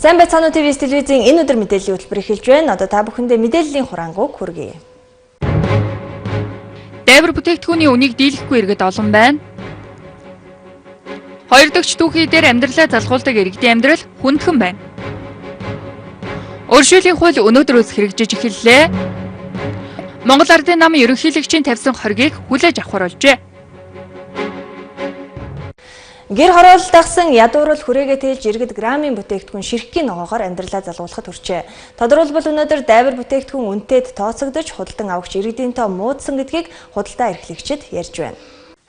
Сайн байцгаана уу ТВ телевизийн энэ өдөр мэдээллийн хөтөлбөр эхэлж байна. Одоо та бүхэндээ мэдээллийн хураангуйг хүргэе. Дайвар бүтээгдэхүүний үнийг дийлэхгүй иргэд олон байна. Хоёр дахь түүхий дээр амьдралаа залгуулдаг иргэдийн амьдрал хүндхэн байна. Өршөөлийн хууль өнөөдөр үс хэрэгжиж эхэллээ. Монгол Ардын намын ерөнхийлөгчийн тавьсан хоргийг хүлээж авахар болжээ. Гэр хороолол дагсан ядуурл хүрээгээ тээлж иргэд грамын бүтээгдэхүүн ширхгийн ногоогоор амьдралаа залгуулахад хүрчээ. Тодорхойлбол өнөөдөр дайвар бүтээгдэхүүн үнэтэд тооцогдож худалдан авагч иргэдийн тоо муудсан гэдгийг худалдаа эрхлэгчид ярьж байна.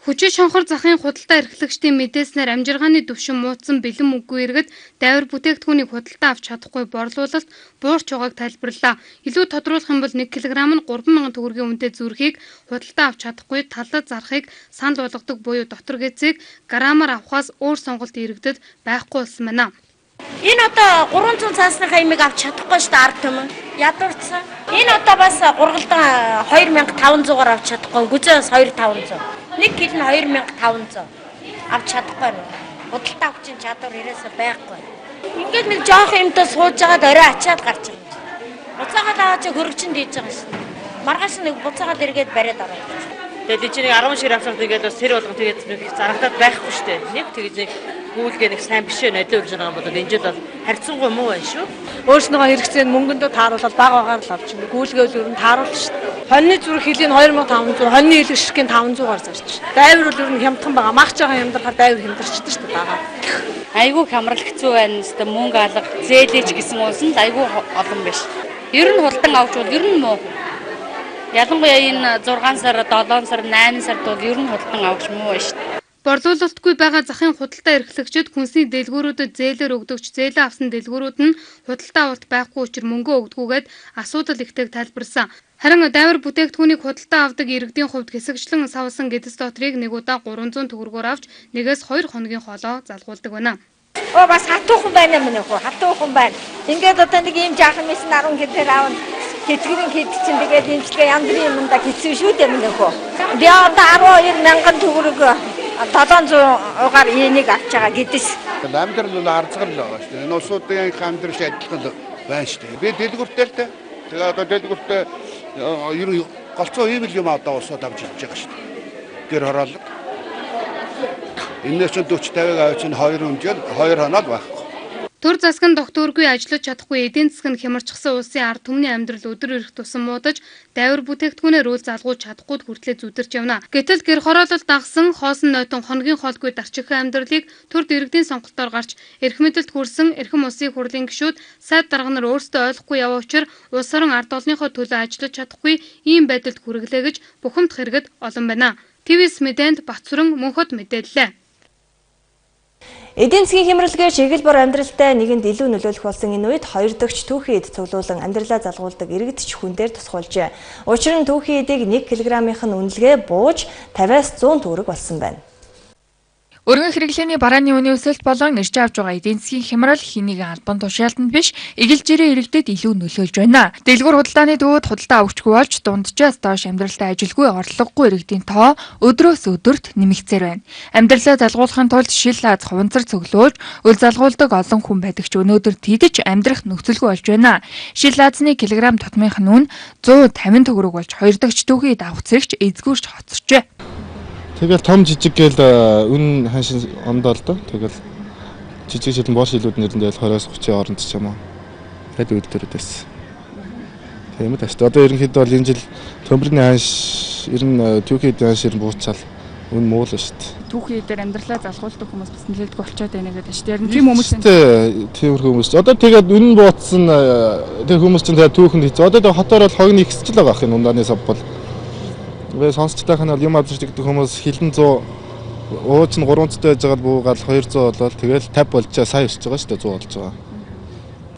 Хүчит шонхор захын худалдаа эрхлэгчдийн мэдээснээр амжиргааны түвшин муудсан бэлэн мөнггүй иргэд дайвар бүтээгдэхүүнийг худалдаа авч чадахгүй борлуулалт буурч байгааг тайлбарлаа. Илүү тодруулах юм бол 1 кг нь 3,000 төгрөгийн үнэтэй зүрхийг худалдаа авч чадахгүй талд зарахыг санал болгодог буюу дотор гэцийг грамаар авахаас өөр сонголт иргэдэд байхгүй болсон байна. Энэ одоо 300 цаасныхаа имийг авч чадахгүй шүү дээ ард түмэн. Ядуурцсан. Энэ одоо бас гургалдан 2500-аар авч чадахгүй. Гүзээс 2500. 1 кг нь 2500 авч чадахгүй нь. Худалдаа авахын чадвар ирээсээ байхгүй. Ингээд нэг жоох юмтай сууж байгаад орой ачаад гарч байгаа юм. Буцаагаад аваад чи хөрөгчин дийж байгаа шин. Маргааш нэг буцаагаад эргээд бариад ороод. Тэгээд чи нэг 10 шир авсаар тэгээд бас сэр болгон тэгээд зарагдаад байхгүй шүү дээ. Нэг тэгээд нэг гүйлгээ нэг сайн биш ээ нодлоо үрж байгаа юм бодоод энэ жил бол харьцангуй муу байна шүү. Өөрснөө хэрэгцээ мөнгөндөө тааруулаад бага багаар л авч байна. Гүйлгээ л ер нь тааруулна шүү дээ. Хоньны зүрх хилийн 2500, хоньны хилэг ширхгийн 500-аар зарч. Дайвар бол ер нь хямдхан байгаа. Магч байгаа хямдрахаар дайвар хямдарчдаг шүү дээ байгаа. Айгүй хямрал хэцүү байна шүү дээ. Мөнгө алга, зээлэж гэсэн уус нь айгүй олон биш. Ер нь хулдан авч бол ер нь муу. Ялангуяа энэ 6 сар, 7 сар, 8 сард бол ер нь хулдан авч муу байна шүү дээ. Борлуулалтгүй байгаа захын худалдаа эрхлэгчид хүнсний дэлгүүрүүдэд зээлээр өгдөгч зээлээ авсан дэлгүүрүүд нь худалдаа авалт байхгүй учраас мөнгө өгдөггүйгээд асуудал ихтэйг тайлбарсан. Харин дайвар бүтээгдэхүүнийг худалдаа авдаг иргэдийн хувьд хэсэгчлэн савсан гэдэс дотрыг нэг удаа 300 төгрөгөөр авч нэгээс 2 хоногийн хоолоо залгуулдаг байна. Бас хатуухан байна юм нөхөө. Хатуухан байна. Ингээд одоо нэг ийм жаахан мэс 10 хэдээр аавна. Хэдгэрийн хэд чинь тэгээд имчилгээ янз бүрийн юмдаа хэцүү шүү дээ нөхөө. Би одоо 12,000 төгрөг 700-аар энийг авч байгаа гэдэс. Амьдрал бол арзгал л байгаа шүү дээ. Энэ улсуудын амьдрал адилхан байна шүү дээ. Би дэлгүүртэй л дээ. Тэгээ одоо дэлгүүртэй ер нь голцоо ийм юм одоо улсууд авч ирж байгаа шүү дээ. Гэр хороолол. Энэс чинь 40-50-ыг авч чинь 2 өнжил 2 хоноод байхгүй. Төр засаг нь тогтворгүй ажиллаж чадахгүй эдийн засаг нь хямарчсан улсын ард түмний амьдрал өдөр ирэх тусам муудаж дайвар бүтээгдэхүүнээр үл залгуулж чадахгүй хүртлээр зүдэрч явна. Гэтэл гэр хороолол дагсан хоосон нойтон хоногийн хоолгүй дарчихсан амьдралыг төр дэрэгдийн сонголтоор гарч эрх мэдэлд хүрсэн эрхэм улсын хурлын гишүүд сайд дарга нар өөрсдөө ойлгохгүй яваа учраас улс орон ард олонныхоо төлөө ажиллаж чадахгүй ийм байдалд хүрэглээ гэж бухимдах хэрэгэд олон байна. ТВ-с мэдээнд Батсүрэн Мөнхөд мэдээллээ. Эдийн засгийн хямралгаар чиглэл бор амьдралтай нэгэнд илүү нөлөөлөх болсон энэ үед хоёр дахь түүхий эд цуглуулан амьдралаа залгуулдаг иргэд ч хүн дээр тусгуулжээ. Учир нь түүхий эдийг 1 кг-ийнх нь үнэлгээ бууж 50-аас 100 төгрөг болсон байна. Өргөн хэрэглээний барааны үнийн өсөлт болон ирж авч байгаа эдийн засгийн хямрал хэнийг албан тушаалтанд биш эгэлжирээ иргэдэд илүү нөлөөлж байна. Дэлгүүр худалдааны дүүд худалдаа авахчгүй болж дунджаас доош амьдралдаа ажилгүй орлогогүй иргэдийн тоо өдрөөс өдөрт нэмэгцээр байна. Амьдралаа залгуулахын тулд шил аз хуванцар цөглөөж үл залгуулдаг олон хүн байдаг ч өнөөдөр тийдэж амьдрах нөхцөлгүй болж байна. Шил азны килограмм тутмынх нь үн 150 төгрөг болж хоёр дахь түүхий давах зэрэгч эзгүүрч хоцорчээ. Тэгэл том жижиг гээл үн ханшин ондоо л доо. Тэгэл жижиг жижиг боош илүүд нэрэндээ 20-30 хооронд ч юм уу. Тэгэл үүдээр байсан. Тийм үү тааш. Одоо ерөнхийдөө бол энэ жил төмөрний ханш ер нь түүхий ханш ер нь буучаал үн муу л шүү дээ. Түүхий дээр амьдралаа залгуулдаг хүмүүс бас нэлээдгүй болчиход байна гэдэг чинь. Тэр тийм хүмүүс тиймэрхүү хүмүүс. Одоо тэгээд үн бууцсан тэр хүмүүс чинь түүхэнд хийц. Одоо хотоор бол хогны ихсэж л байгаа ах энэ ундааны сав бол. Вэ сонсцтой ханаа юм авчирдаг хүмүүс хилэн 100 ууч нь 300-тай байж байгаа буугаал 200 болол тэгэл 50 болчоо сая өсөж байгаа шүү дээ 100 болж байгаа.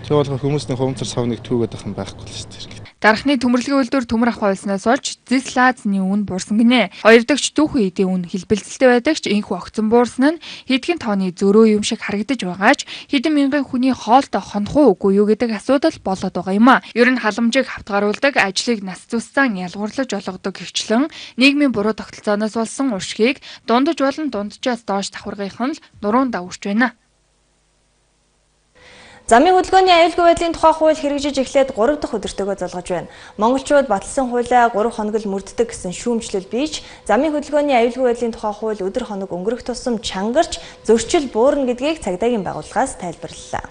Тэр бол хүмүүсийн хувцар савныг түүгээд байх юм байхгүй л шүү дээ. Дарахны төмөрлөгийн үйлдвэр төмөр авах байснаас олж зис лазны үн буурсан гинэ. Хоёр дахь түүхий эдийн үн хэлбэлцэлтэй байдаг ч энэхүү огцон буурсан нь хэдхэн тооны зөрөө юм шиг харагдаж байгаач хэдэн мянган хүний хоолтой хонох уугүй юу гэдэг асуудал болоод байгаа юм а. Ер нь халамжийг хавтгаруулдаг ажлыг нас зуссан ялгуурлаж олгодог гихчлэн нийгмийн буруу тогтолцооноос болсон уршгийг дундаж болон дунджаас доош давхаргийнх нь л нуруунд даварч байна. Замын хөдөлгөөний аюулгүй байдлын тухай хууль хэрэгжиж эхлээд 3 дахь өдөртөөгөө залгаж байна. Монголчууд батлсан хуулиа 3 хоног л мөрддөг гэсэн шүүмжлэл бийж, замын хөдөлгөөний аюулгүй байдлын тухай хууль өдөр хоног өнгөрөх тусам чангарч зөрчил буурна гэдгийг цагдаагийн байгууллагаас тайлбарлалаа.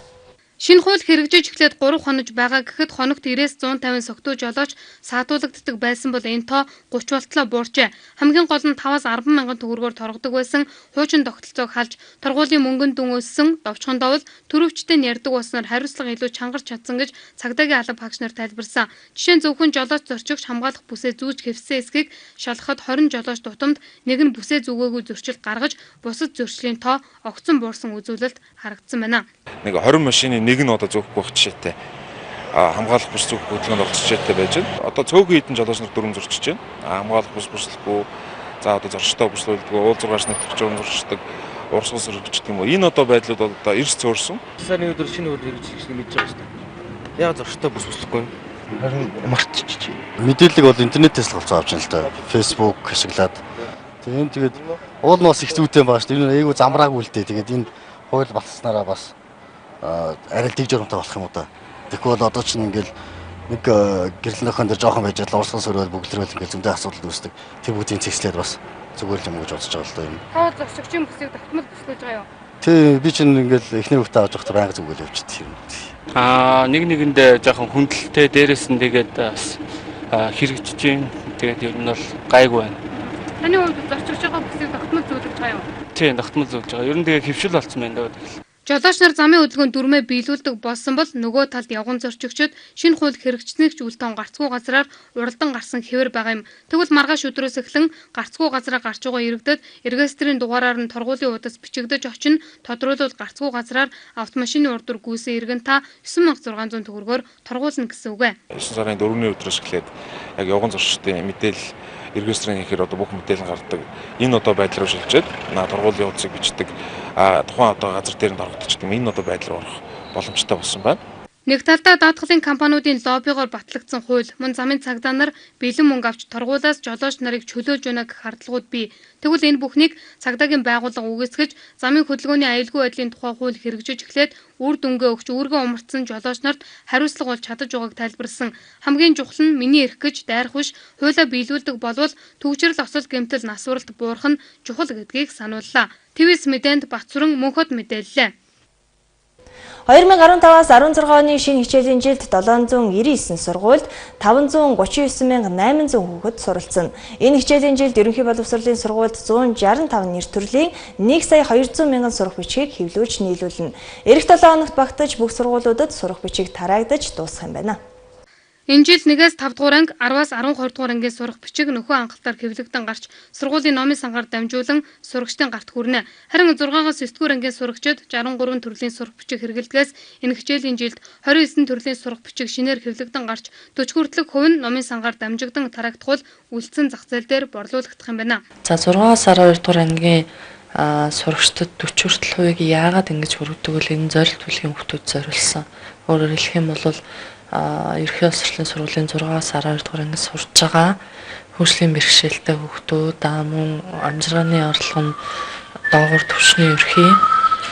Шинэ хууль хэрэгжиж эхлээд 3 хоног байгаа гэхэд хоногт 90-150 согтуу жолооч саатуулагддаг байсан бол энэ тоо 30 болтлоо буурчээ. Хамгийн гол нь 5-10 мянган төгрөгөөр торгодог байсан хуучин тогтолцоог халж торгуулийн мөнгөнд дүн өссөн довчхон довол төрөвчтэй ярьдаг болсноор хариуцлага илүү чангарч чадсан гэж цагдаагийн алба хаагч нар тайлбарсан. Жишээ нь зөвхөн жолооч зорчигч хамгаалах бүсээ зүүж хэвссэн эсхийг шалгахад 20 жолооч тутамд нэг нь бүсээ зүгээгүй зөрчил гаргаж бусад зөрчлийн тоо огцон буурсан үзүүлэлт харагдсан байна. Нэг 20 машины нэг нь одоо зөөх бүх жишээтэй хамгаалах бус зөөх хөдөлгөөнд орох жишээтэй байж байна. Одоо цөөхөн хэдэн жолооч нар дүрм зөрчиж байна. Хамгаалах бус бүслэхгүй, за одоо зорчтой бүслүүлдэг, уул зургаач нар төрчөөр зурчдаг, урс ус өргөждөг юм уу. Энэ одоо байдлууд одоо эрс цөөрсөн. Сарын өдөр шинэ хууль хэрэгжүүлэх мэдж байгаа шүү дээ. Яг зорчтой бус бүслэхгүй. Харин мартчих. Мэдээлэл бол интернетээс л авч авч байна л да. Facebook ашиглаад. Тэгээд уул нь бас их зүйтэй байгаа шүү дээ. Энэ айгүй замраагүй л дээ. Тэгээд энэ хууль баталснараа бас арай л дэг журамтай болох юм уу да. Тэгвэл одоо ч ингээл нэг гэрэл нөхөн дээр жоохон байж байгаа урсгал сөрөөл бүгдлэрэл ингээл зөндөө асуудал үүсдэг. Тэр бүгдийн цэгслээд бас зүгээр л юм гэж бодож байгаа л да юм. Тоо зогсогчийн бүсийг тогтмол бүслэж байгаа юу? Тий, би чинь ингээл эхний хөвгтөө авч явахдаа байнга зүгээр л явчихдаг юм. Нэг нэгэндээ жоохон хүндэлтэй дээрээс нь тэгээд бас хэрэгжиж гин. Тэгээд ер нь бол гайгүй байна. Таны хувьд зорчигч байгаа бүсийг тогтмол зөвлөж байгаа юу? Тий, тогтмол зөвлөж байгаа. Ер нь тэгээд хэвшил болсон байна да. Жолооч нар замын хөдөлгөөнд дүрмээ биелүүлдэг болсон бол нөгөө талд явган зорчигчид шинэ хууль хэрэгжснээс ч үлдэн гарцгүй газраар уралдан гарсан хэвээр байгаа юм. Тэгвэл маргааш өдрөөс эхлэн гарцгүй газраа гарч байгаа иргэдэд регистрийн дугаараар нь торгуулийн удас бичигдэж очино. Тодруулбал гарцгүй газраар автомашины урдуур гүйсэн иргэн та 9600 төгрөгөөр торгуулна гэсэн үг. 9 сарын 4-ний өдрөөс эхлээд яг явган зорчигчдын мэдээлэл регистрийн хийхээр одоо бүх мэдээлэл гаргадаг. Энэ одоо байдлаар шилжээд торгуулийн удасыг бичдэг. Тухайн одоо газар дээр нь торгогдчихдаг. Энэ одоо байдлаар орох боломжтой болсон байна. Нэг талдаа даатгалын компаниудын лоббигоор батлагдсан хууль мөн замын цагдаа нар бэлэн мөнгө авч торгуулаас жолооч нарыг чөлөөлж байна гэх хардлагууд бий. Тэгвэл энэ бүхнийг цагдаагийн байгууллага үгүйсгэж замын хөдөлгөөний аюулгүй байдлын тухай хууль хэрэгжиж эхлээд үр дүнгээ өгч үүргээ умартсан жолооч нарт хариуцлага болж чадаж байгааг тайлбарсан. Хамгийн чухал нь миний эрх гэж дайрах биш хуулиа биелүүлдэг болвол төвчрөл осол гэмтэл насваралт буурах нь чухал гэдгийг санууллаа. ТВ-с мэдээнд Батцүрэн Мөнхөд мэдээллээ. 2015-аас 16 оны шинэ хичээлийн жилд 799 сургуульд 539,800 хүүхэд суралцсан. Энэ хичээлийн жилд ерөнхий боловсролын сургуульд 165 нэр төрлийн 1,200,000 сурах бичгийг хэвлүүлж нийлүүлнэ. Эх 7 хоногт багтаж бүх сургуулиудад сурах бичиг тараагдаж дуусах юм байна. Энэ жил 1-5 дугаар анги, 10-аас 12 дугаар ангийн сурах бичиг нөхөн хангалтаар хэвлэгдэн гарч сургуулийн номын сангаар дамжуулан сурагчдын гарт хүрнэ. Харин 6-аас 9 дугаар ангийн сурагчид 63 төрлийн сурах бичиг хэрэглэдгээс энэ хичээлийн жилд 29 төрлийн сурах бичиг шинээр хэвлэгдэн гарч 40 хүртэлх хувь нь номын сангаар дамжигдан тараагдах бол үлдсэн зах зээл дээр борлуулагдах юм байна. За 6-аас 12 дугаар ангийн сурагчдад 40 хүртэл хувийг яагаад ингэж хүргэдэг вэ? Энэ зорилт бүлгийн хүүхдүүд зориулсан. Өөрөөр хэлэх юм бол ерхий боловсролын сургуулийн 6-аас 12 дугаар ангид сурж байгаа хөгжлийн бэрхшээлтэй хүүхдүүд мөн амжиргааны орлого нь доогуур түвшний ерхий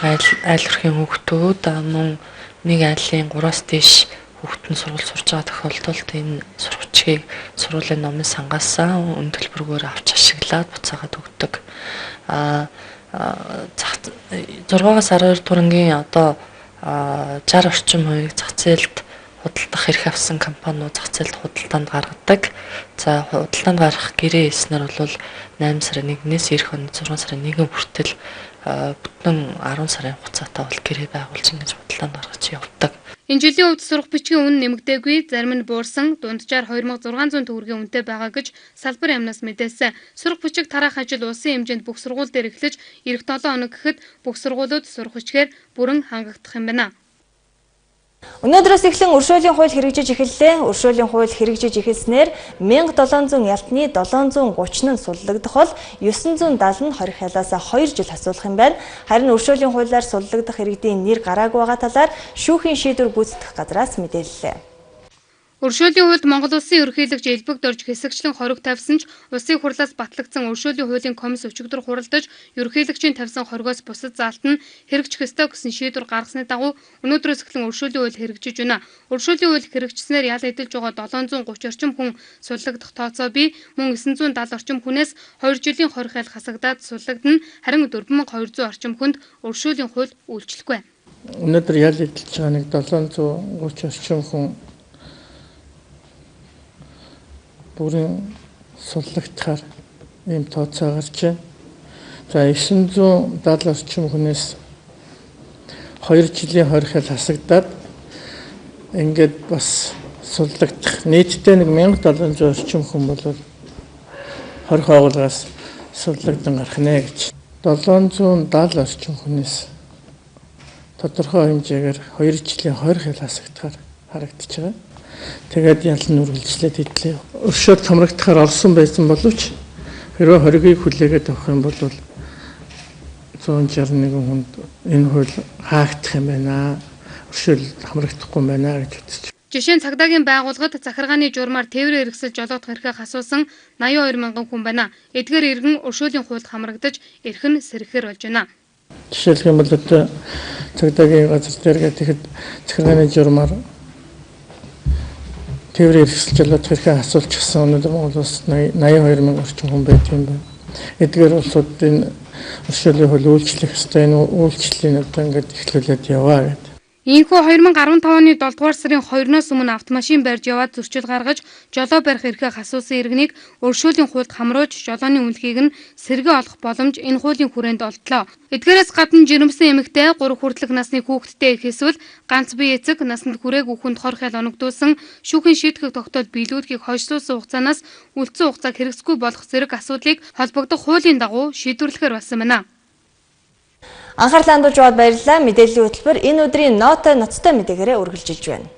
айл ерхийн хүүхдүүд мөн нэг айлын 3-аас дээш хүүхдэн сургууль сурж байгаа тохиолдолд энэ сургачгийг сургуулийн номын сангаас үн төлбөрөөр авч ашиглаад буцаагаад өгдөг. 6-аас 12 дугаар ангийн одоо 60 орчим хувийг зах зээлд худалдах эрх авсан компаниуд зах зээлд худалдаанд гаргадаг. За худалдаанд гарах гэрээ хийснээр бол 8 сарын 1-ээс эх оны 6 сарын 1 хүртэл бүтэн 10 сарын хугацаатай бол гэрээ байгуулж ингэж худалдаанд гаргаж явдаг. Энэ жилийн хувьд сурах бичгийн үнэ нэмэгдээгүй, зарим нь буурсан, дунджаар 2600 төгрөгийн үнэтэй байгаа гэж салбар яамнаас мэдээсэн. Сурах бичиг тараах ажил улсын хэмжээнд бүх сургууль дээр эхлэж эх 7 хоног гэхэд бүх сургуулиуд сурах бичгээр бүрэн хангагдах юм байна. Өнөөдрөөс эхлэн өршөөлийн хууль хэрэгжиж эхэллээ. Өршөөлийн хууль хэрэгжиж эхэлснээр 1700 ялтны 730 нь суллагдах бол 970 нь хорих ялаас 2 жил асуулах юм байна. Харин өршөөлийн хуулиар суллагдах иргэдийн нэр гараагүй байгаа талаар шүүхийн шийдвэр гүйцэтгэх газраас мэдээллээ. Өршөөлийн хуульд Монгол Улсын ерөнхийлөгч элбэгд орж хэсэгчлэн хориг тавьсан ч улсын хурлаас батлагдсан өршөөлийн хуулийн комисс өчигдөр хуралдаж ерөнхийлөгчийн тавьсан хоригоос бусад заалт нь хэрэгжих ёстой гэсэн шийдвэр гаргасны дагуу өнөөдрөөс эхлэн өршөөлийн хууль хэрэгжиж байна. Өршөөлийн хууль хэрэгжснээр ял эдэлж байгаа 730 орчим хүн суллагдах тооцоо бий. Мөн 970 орчим хүнээс 2 жилийн хориг хайл хасагдаад суллагдана. Харин 4200 орчим хүнд өршөөлийн хууль үйлчлэхгүй. Өнөөдөр ял эдэлж байгаа нэг 730 орчим хүн бүрэн суллагдахаар ийм тооцоо гарч байна. За 970 орчим хүнээс 2 жилийн хориг хайл хасагдаад ингээд бас суллагдах нийтдээ нэг 1700 орчим хүн бол хориг байгууллагаас суллагдан гарах нэ гэж. 770 орчим хүнээс тодорхой хэмжээгээр 2 жилийн хориг хайл хасагдахаар харагдаж байгаа. Тэгээд ял нь үргэлжлээд идлээ. Өршөөд хамрагдахаар орсон байсан боловч хэрвээ хоригийг хүлээгээд авах юм бол 161 хүнд энэ хууль хаагдах юм байна. Өршөөл хамрагдахгүй юм байна гэж үзэж. Жишээ нь цагдаагийн байгууллагад захиргааны журмаар тээврийн эргэсэл жолоодох эрхээ асуусан 82 мянган хүн байна. Эдгээр иргэн өршөөлийн хуульд хамрагдаж эрхэн сэрхэхээр болж байна. Жишээлх юм бол одоо цагдаагийн газар дээр гэхэд захиргааны журмаар тээврийн эргэсэл жолоодох эрхээ асуулчихсан өнөөдөр Монгол улсад 82 мянган орчим хүн байт юм байна. Эдгээр улсуудын өршөөлийн хууль үйлчлэх ёстой энэ үйлчлэлийн одоо ингээд эхлүүлээд яваа гэдэг. Ийхүү 2015 оны 7 дугаар сарын 2-оос өмнө автомашин барьж яваад зөрчил гаргаж жолоо барих эрхээ асуусан иргэнийг өршөөлийн хуульд хамруулж жолооны үнэлгийг нь сэргээ олох боломж энэ хуулийн хүрээнд олдлоо. Эдгээрээс гадна жирэмсэн эмэгтэй 3 хүртэлх насны хүүхэдтэй их эсвэл ганц бие эцэг насанд хүрээгүй хүнд хорих хайл оногдуулсан шүүхийн шийтгэх тогтоол биелүүлэхийг хойшлуулсан хугацаанаас үлдсэн хугацааг хэрэгсгүй болох зэрэг асуудлыг холбогдох хуулийн дагуу шийдвэрлэхээр болсон байна. Анхаарлаа хандуулж байгаад баярлалаа. Мэдээллийн хөтөлбөр энэ өдрийн нотой ноцтой мэдээгээрээ үргэлжилж байна.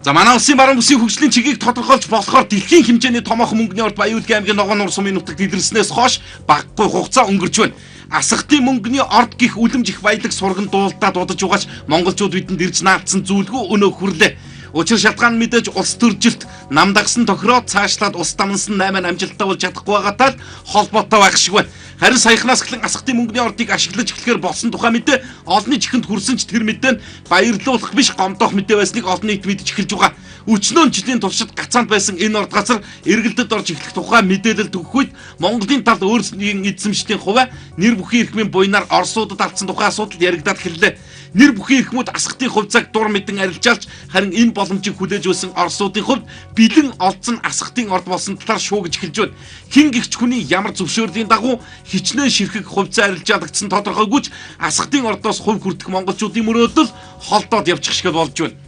За манай улсын баруун бүсийн хөгжлийн чигийг тодорхойлж болохоор дэлхийн хэмжээний томоохон мөнгөний орд Баян-Үйлдийн аймгийн Ногоон нурсан нутагт илэрснээс хойш багагүй хугацаа өнгөрч байна. Асхтын мөнгөний орд гих үлэмж их баялаг сурган дуулдаад удаж угааж монголчууд бидэнд ирж наалцсан зүйлгүй өнөө хүрлээ. Учир шалтгаан мэдээж улс төржилт намдагсан тохироод цаашлаад улс дамнсан 8 амжилттай болж чадахгүй байгаатай холбоотой байх шиг байна. Харин саяхнаас эхлэн асхтын мөнгөний ордыг ашиглаж эхлэхээр болсон тухай мэдээ олонний чихэнд хүрсэн ч тэр мэдээ нь баярлуулах биш гомдоох мэдээ байсныг олон нийт мэдж эхэлж байгаа. Өчнөө жилийн туршид гацаанд байсан энэ орд газар эргэлдэд орж эхлэх тухай мэдээлэл төгөх үед Монголын талд өөрсдийн эзэмшлийн хувиа нэр бүхий эрхмийн буйнаар Оросуудад алдсан тухай асуудал яригдаад эхэллээ. Нэр бүхий эрхмүүд асхтын хувьцааг дур мэдэн арилжаалж харин энэ боломжийг хүлээж байсан Оросуудын хувьд бэлэн олдсон асхтын орд болсон талаар шуугж эхэлж байна. Хин гихч хүний ямар зөвшөөрлийн дагуу хичнээн ширхэг хувьцаа арилжаалагдсан тодорхойгүйч асхтын ордоос хувь хүртэх монголчуудын мөрөөдөл холдоод явчих шиг болж байна.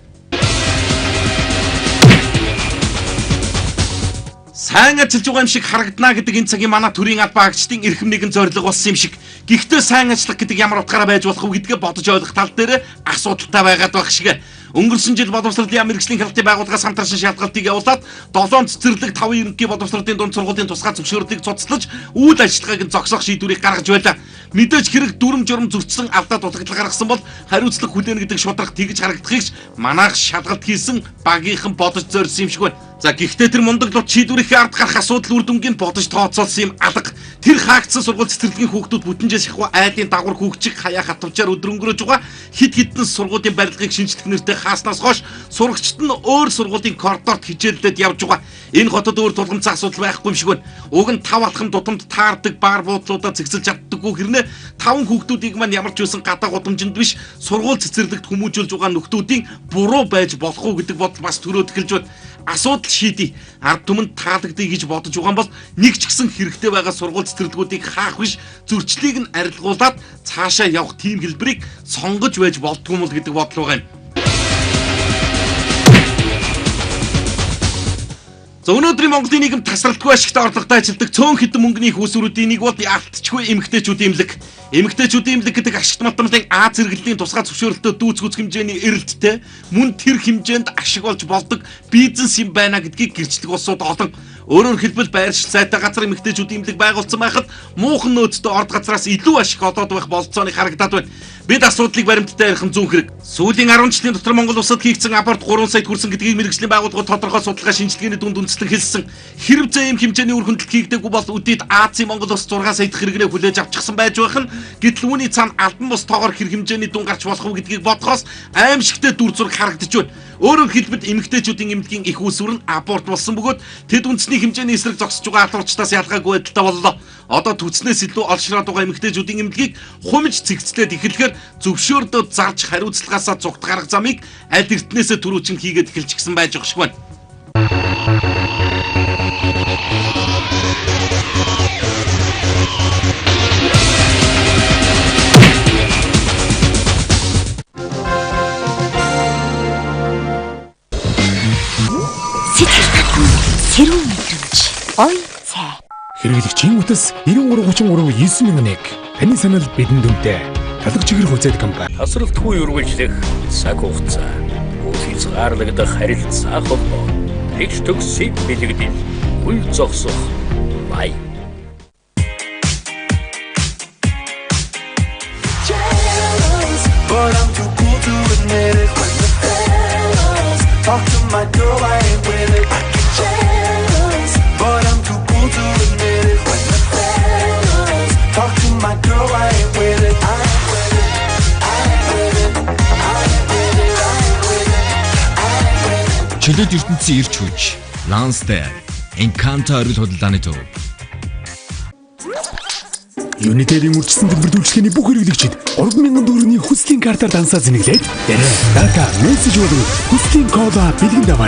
Сайн ажиллаж байгаа юм шиг харагдана гэдэг энэ цагийн манай төрийн албан хаагчдын эрхэм нэгэн зорилго болсон юм шиг. Гэхдээ сайн ажиллах гэдэг ямар утгаараа байж болох вэ гэдгээ бодож ойлгох тал дээр асуудалтай байгаад байх шиг. Өнгөрсөн жил боловсролын яам мэргэжлийн хяналтын байгууллагаас хамтарсан шалгалтыг явуулаад 7 цэцэрлэг 5 ерөнхий боловсролын дунд сургуулийн тусгай зөвшөөрлийг цуцлаж үйл ажиллагааг зогсоох шийдвэрийг гаргаж байлаа. Мэдээж хэрэг дүрм журм зөрчсөн алдаа дутагдал гаргасан бол хариуцлага хүлээнэ гэдэг шударга тэгж харагдахыг манайх шалгалт хийсэн багийнхан бодож зорьсон юм шиг байна. За гэхдээ тэр мундаглууд шийдвэрийнхээ ард гарах асуудал үр дүнгийн бодож тооцоолсон юм алга. Тэр хаагдсан сургууль цэцэрлэгийн хүүхдүүд бүтэнжээс шахуу айлын дагвар хүүхчиг хаяа хатвчаар өдөр өнгөрөөж байгаа. Хид хідэн сургуулийн барилгыг шинжлэх нэртэй хааснаас хойш сурагчид нь өөр сургуулийн коридорт хичээллээд явж байгаа. Энэ хотод өөр тулгамцсан асуудал байхгүй юм шиг байна. Уг нь 5 алхам тутамд таардаг бар буудлуудаа цэгцэлж чаддаггүй хэрнээ 5 хүүхдүүдийг маань ямар ч байсан гадаа гудамжинд биш сургууль цэцэрлэгт хүмүүжүүлж байгаа нөхдүүдийн буруу байж болох уу гэдэг бодол бас төрөөд эхэлж байна. Асуудал шийдий. Ард түмэнд таалагдъя гэж бодож байгаа бол нэг ч гэсэн хэрэгтэй байгаа сургууль цэцэрлэгүүдийг хаах биш зөрчлийг нь арилгуулад цаашаа явах тийм хэлбэрийг сонгож байж болдгүй юм л гэдэг бодол байгаа юм. За өнөөдрийн Монголын нийгэм тасралтгүй ашигтай орлоготой ажилладаг цөөн хэдэн мөнгөний их усүрүүдийн нэг бол ялтчгүй эмэгтэйчүүд имлэг. Эмэгтэйчүүд имлэг гэдэг ашигт малтмалын Аз зэрэглэлийн тусгай зөвшөөрлөлтөд дүүцгүүц хэмжээний эрэлттэй мөн тэр хэмжээнд ашиг олж болдог бизнес юм байна гэдгийг гэрчлэх улсууд олон. Өөрөөр хэлбэл байршил сайтай газар эмэгтэйчүүд имлэг байгуулсан байхад муухан нөөцтэй орд газраас илүү ашиг олоод байх бололцооны харагдаад байна. Бид асуудлыг баримттай ярих нь зүүн хэрэг. Сүүлийн 10 жилийн дотор Монгол улсад хийгдсэн аборт 3 саяд хүрсэн гэдгийг мэргэжлийн байгууллагууд тодорхой судалгаа шинжилгээний дунд үндэслэн хэлсэн. Хэрэв зэ ийм хэмжээний үр хөндөлт хийгдэггүй бол үдийд Азийн Монгол улс 6 сая дахь хэрэгнээ хүлээж авчихсан байж байх нь гэтэл үүний цаана албан бус тоогоор хэр хэмжээний дүн гарч болох уу гэдгийг бодохоос аимшигтэй дүр зураг харагдаж байна. Өөрөөр хэлбэл эмэгтэйчүүдийн эмнэлгийн их үүсвэр нь аборт болсон бөгөөд тэд үндэсний хэмжээний эсрэг зогсож байгаа алуурчдаас ялгаагүй байдалтай боллоо. Одоо түцнээс илүү олшраад байгаа эмэгтэйчүүдийн эмнэлгийг хумж цэгцлээд эхлэхээр зөвшөөрдөө зарж хариуцлагаасаа цугт гарах замыг аль эртнээсээ түрүүчин хийгээд эхэлж гисэн байж байгаа шиг байна. Хэрүүн мэдрэмж. Ой цай. Хэрэглэгчийн утас 9333 91. Таны санал бидэнд дүнтэй. Талх чигээр хүзээд компани. Тасралтгүй үргэлжлэх цаг хугацаа. Бүх хязгаарлагдах харилцаа холбоо. Тэгш төгсөй бэлэгдэл. Үл зогсох. Бай. But I'm too cool to admit it. When the fellas talk to my girl, I ain't with it. I get jealous, but I'm too cool to admit it. When the fellas talk to my girl, I ain't with it. I ain't with it. I ain't with it. I ain't with it. I ain't with it. I ain't with it. Чөлөөт ертөнцийн ирч хүч. Ланстэй. Encanto оргил худалдааны төв. Unitel-ийн үржилсэн төлбөрдүүлжлэхний бүх хэрэглэгчид 3,000 төгрөгийн хүслийн картаар дансаа зэнэглээд дараа дата мессеж болон хүслийн кодоо бэлгэнд аваарай.